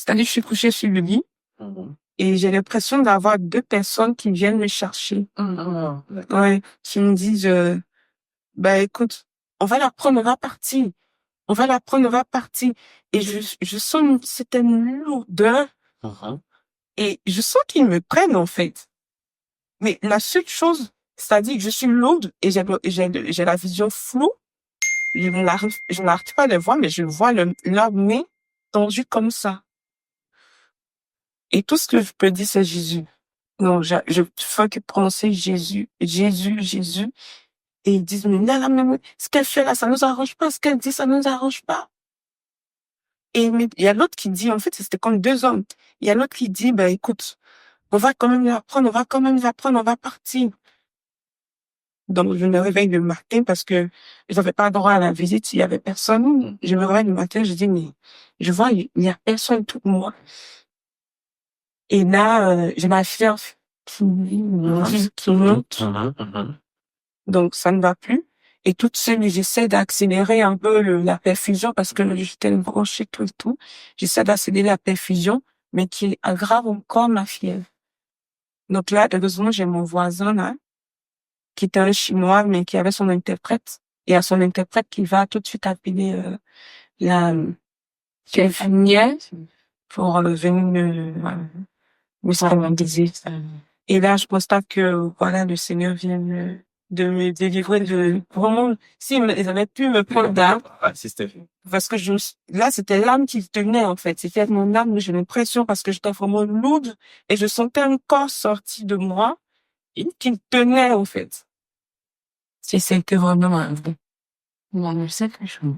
C'est-à-dire, je suis couchée sur le lit et j'ai l'impression d'avoir deux personnes qui viennent me chercher. Ouais, qui me disent, bah écoute, on va la prendre, on va partir. On va la prendre, on va partir. Et je sens une certaine lourdeur et je sens qu'ils me prennent en fait. Mais la seule chose, c'est-à-dire que je suis lourde et j'ai la vision floue. Je n'arrive pas à les voir, mais je vois leur nez tendu comme ça. Et tout ce que je peux dire, c'est Jésus. Non, je fais que prononcer Jésus, Jésus, Jésus. Et ils disent, mais là, mais ce qu'elle fait là, ça nous arrange pas. Ce qu'elle dit, ça nous arrange pas. Et mais il y a l'autre qui dit, en fait, c'était comme deux hommes. Il y a l'autre qui dit, ben écoute, on va quand même la prendre, on va quand même la prendre, on va partir. Donc, je me réveille le matin parce que je n'avais pas droit à la visite. Il y avait personne. Je me réveille le matin, je dis, mais je vois, il y a personne tout moi. Et là, j'ai ma fièvre qui monte. Donc, ça ne va plus. Et toute seule, j'essaie d'accélérer un peu la perfusion parce que j'étais branchée tout et tout. J'essaie d'accélérer la perfusion, mais qui aggrave encore ma fièvre. Donc là, heureusement, j'ai mon voisin, là, qui était un Chinois, mais qui avait son interprète. Et à son interprète qui va tout de suite appeler la infirmière pour venir me stabiliser. Et là, je constate que voilà, le Seigneur vient de me délivrer de vraiment. Si ils avaient pu me prendre d'arbre, parce que là, c'était l'âme qui tenait en fait. C'était mon âme, mais j'ai l'impression parce que j'étais vraiment lourde et je sentais un corps sorti de moi et qui me tenait en fait. C'était vraiment un vrai. Non, c'est quelque chose.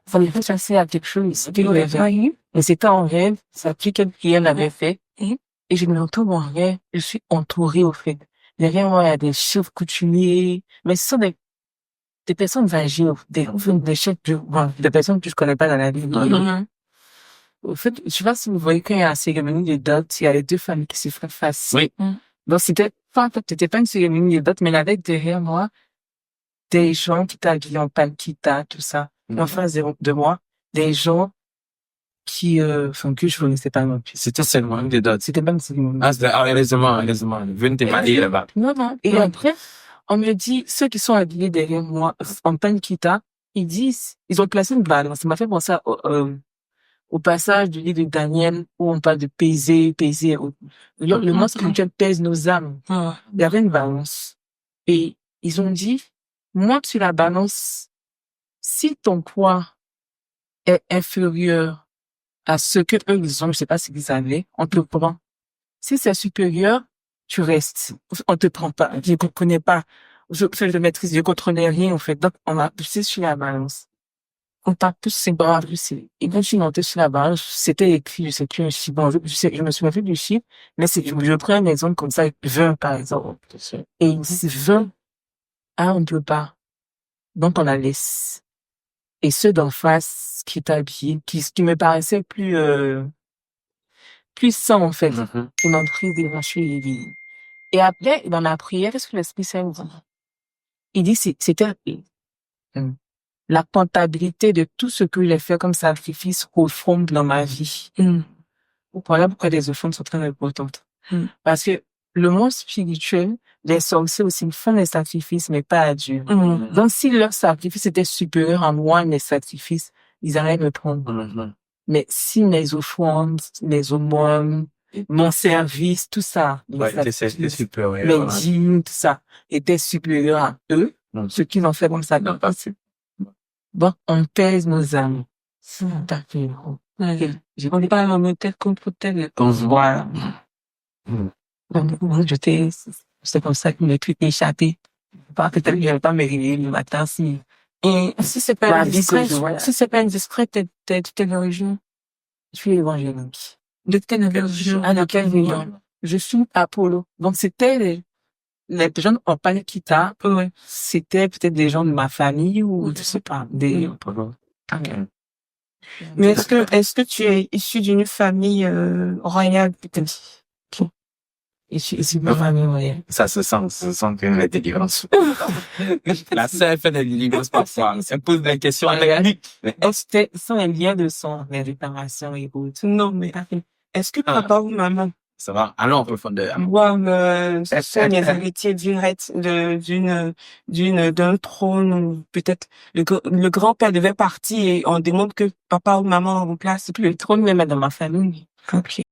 Ça me fait penser à quelque chose que j'avais vu. Mais c'était en rêve. Ça a pris quelqu'un qui l'avait fait. Et je me retrouve en rêve. Je suis entourée, au fait. Derrière moi, il y a des chefs coutumiers. Mais ce sont des personnes âgées, des chefs, des personnes que je connais pas dans la vie. Au fait, je sais pas si vous voyez quand il y a la cérémonie de dot, il y a les deux familles qui se font face. Oui. Donc c'était pas une cérémonie de dot, mais il y avait derrière moi des gens qui étaient habillés en palkita, tout ça. En face de moi, des gens qui, que je connaissais pas non plus. C'était seulement une des dates. C'était pas une cérémonie. Heureusement. Venez te marier là-bas. Non. Et après, on me dit, ceux qui sont habillés derrière moi, en palkita, ils ont placé une balance. Ça m'a fait penser au passage du livre de Daniel où on parle de peser. Le monde spirituel pèse nos âmes. Il y avait une balance. Et ils ont dit, monte sur la balance. Si ton poids est inférieur à ce que eux ils ont, je sais pas ce qu'ils avaient, on te prend. Si c'est supérieur, tu restes. On te prend pas. Je ne comprenais pas. Je te maîtrise, je contrôlais rien, en fait. Donc, on m'a poussé sur la balance. On t'a poussé ses bras, et quand je suis montée sur la balance, c'était écrit, je sais plus un chiffre. Bon, je me souviens plus du chiffre, mais je prends un exemple comme ça, 20 par exemple. Et ils disent 20. Ah, on ne peut pas. Donc, on la laisse. Et ceux d'en face, qui étaient habillés, qui me paraissaient plus sains, en fait. Ils m'ont pris des marchés et des... Et après, dans la prière, qu'est-ce que l'Esprit Saint dit? Il dit, c'était la comptabilité de tout ce que j'ai fait comme sacrifice au fond dans ma vie. Voilà pourquoi les offrandes sont très importantes. Parce que le monde spirituel, les sorciers aussi font les sacrifices, mais pas à Dieu. Donc, si leur sacrifice était supérieur à moi, mes sacrifices, ils allaient me prendre. Mais si mes offrandes, mes aumônes, mon service, tout ça, mes dîmes, tout ça, était supérieur à eux, ce qu'ils ont fait comme ça. Bon, on pèse nos âmes. On n'est pas dans nos têtes contre tel. Voilà. C'est comme ça que le truc est échappé. Peut-être que je vais pas me réveiller le matin si. Et si c'est pas indiscret, t'es d'origine. Je suis évangélique. De quelle religion? De quelle religion? Je suis Apollo. Donc c'était les gens en palkita. C'était peut-être des gens de ma famille ou je sais pas, des Apollo. Mais est-ce que tu es issu d'une famille royale peut-être? Et je suis ma famille moyenne. Ça se sent que la délivrance. La sœur fait des délivrances parfois. Elle pose des questions techniques. Est-ce que sont un lien de sang, les réparations et autres? Non, mais est-ce que papa ou maman Ça va. Allons en profondeur. ce sont les héritiers directs d'un trône ou peut-être le grand-père devait partir et on demande que papa ou maman remplace le trône même dans ma famille. Ok.